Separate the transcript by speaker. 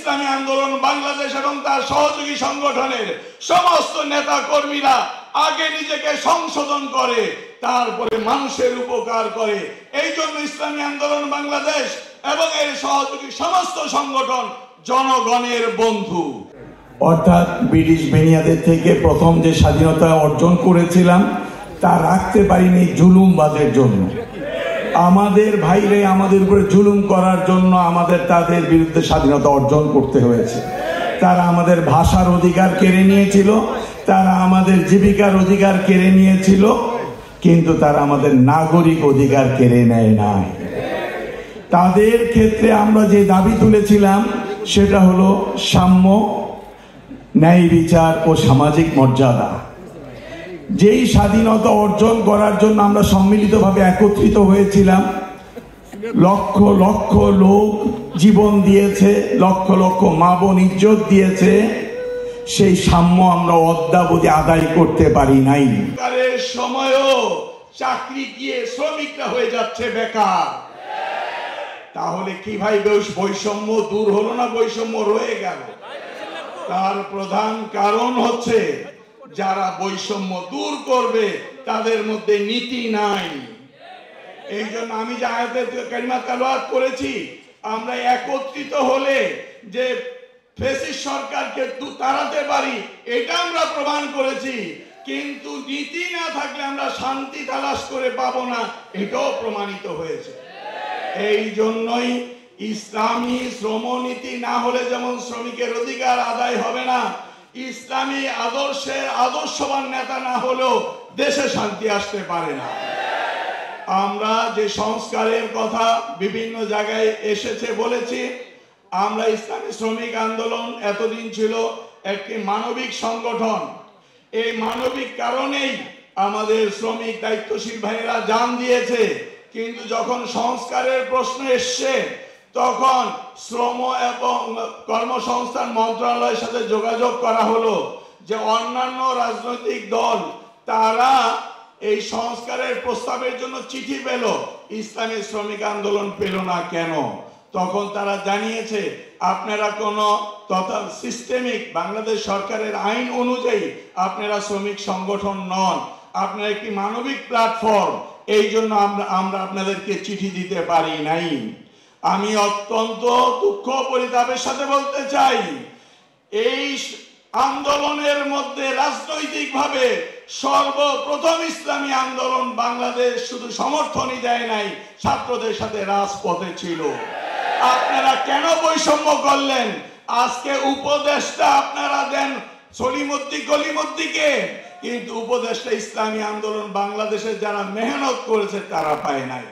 Speaker 1: ইসলামী আন্দোলন বাংলাদেশ এবং তার সহযোগী সংগঠনের সমস্ত নেতা কর্মীরা আগে নিজেকে সংশোধন করে, তারপরে মানুষের উপকার করে। এই জন্য ইসলামী আন্দোলন বাংলাদেশ এবং এর সহযোগী সমস্ত সংগঠন জনগণের বন্ধু।
Speaker 2: অর্থাৎ ব্রিটিশ বেনিয়াদের থেকে প্রথম যে স্বাধীনতা অর্জন করেছিলাম তা রাখতে পারিনি জুলুমবাজের জন্য। আমাদের ভাইরে আমাদের উপরে জুলুম করার জন্য আমাদের তাদের বিরুদ্ধে স্বাধীনতা অর্জন করতে হয়েছে। তারা আমাদের ভাষার অধিকার কেড়ে নিয়েছিল, তারা আমাদের জীবিকার অধিকার কেড়ে নিয়েছিল, কিন্তু তারা আমাদের নাগরিক অধিকার কেড়ে নেয় নাই। তাদের ক্ষেত্রে আমরা যে দাবি তুলেছিলাম সেটা হলো সাম্য, ন্যায় বিচার ও সামাজিক মর্যাদা। যেই স্বাধীনতা অর্জন করার জন্য আমরা সম্মিলিতভাবে একত্রিত হয়েছিলাম, লক্ষ লক্ষ লোক জীবন দিয়েছে, লক্ষ লক্ষ মা বোন ইজ্জত দিয়েছে, সেই সাম্য আমরা অদ্যাবধি আদায় করতে পারি নাই।
Speaker 1: সময়ও চাকরি গিয়ে শ্রমিকরা হয়ে যাচ্ছে বেকার। তাহলে কি ভাই বৈষম্য দূর হলো না বৈষম্য রয়ে গেল? তার প্রধান কারণ হচ্ছে যারা বৈষম্য দূর করবে তাদের মধ্যে নীতি নাই। এই জন্য আমি যে আয়াতের কালিমা তেলাওয়াত করেছি, আমরা একত্রিত হলে যে ফ্যাসিস্ট সরকারকে তাড়াতে পারি এটা আমরা প্রমাণ করেছি, কিন্তু নীতি না থাকলে আমরা শান্তি তালাশ করে পাবো না, এটাও প্রমাণিত হয়েছে। এই জন্যই ইসলামী শ্রমনীতি না হলে যেমন শ্রমিকের অধিকার আদায় হবে না, ইসলামী আদর্শের আদর্শবান নেতা না হলেও দেশে শান্তি আসতে পারে না। আমরা যে সংস্কারের কথা বিভিন্ন জায়গায় এসেছে বলেছি, আমরা ইসলামী শ্রমিক আন্দোলন এতদিন ছিল একটি মানবিক সংগঠন। এই মানবিক কারণেই আমাদের শ্রমিক দায়িত্বশীল ভাইয়েরা জান দিয়েছে, কিন্তু যখন সংস্কারের প্রশ্ন এসছে তখন শ্রম এবং কর্মসংস্থান মন্ত্রণালয়ের সাথে যোগাযোগ করা হলো যে অন্যান্য রাজনৈতিক দল তারা এই সংস্কারের প্রস্তাবের জন্য চিঠি পেল, ইসলামী শ্রমিক আন্দোলন পেল না কেন? তখন তারা জানিয়েছে আপনারা কোনো তথা সিস্টেমিক বাংলাদেশ সরকারের আইন অনুযায়ী আপনারা শ্রমিক সংগঠন নন, আপনারা একটি মানবিক প্ল্যাটফর্ম, এই জন্য আমরা আপনাদেরকে চিঠি দিতে পারি নাই। আমি অত্যন্ত দুঃখ পরিতাপের সাথে বলতে চাই, এই আন্দোলনের মধ্যে রাজনৈতিকভাবে সর্বপ্রথম ইসলামী আন্দোলন বাংলাদেশ শুধু সমর্থনই দেয় নাই, ছাত্রদের সাথে রাজপথে ছিল। আপনারা কেন বৈষম্য করলেন? আজকে উপদেশটা আপনারা দেন সলিমুদ্দিন গলিমুদ্দিকে, কিন্তু উপদেশটা ইসলামী আন্দোলন বাংলাদেশে যারা মেহনত করেছে তারা পায় নাই।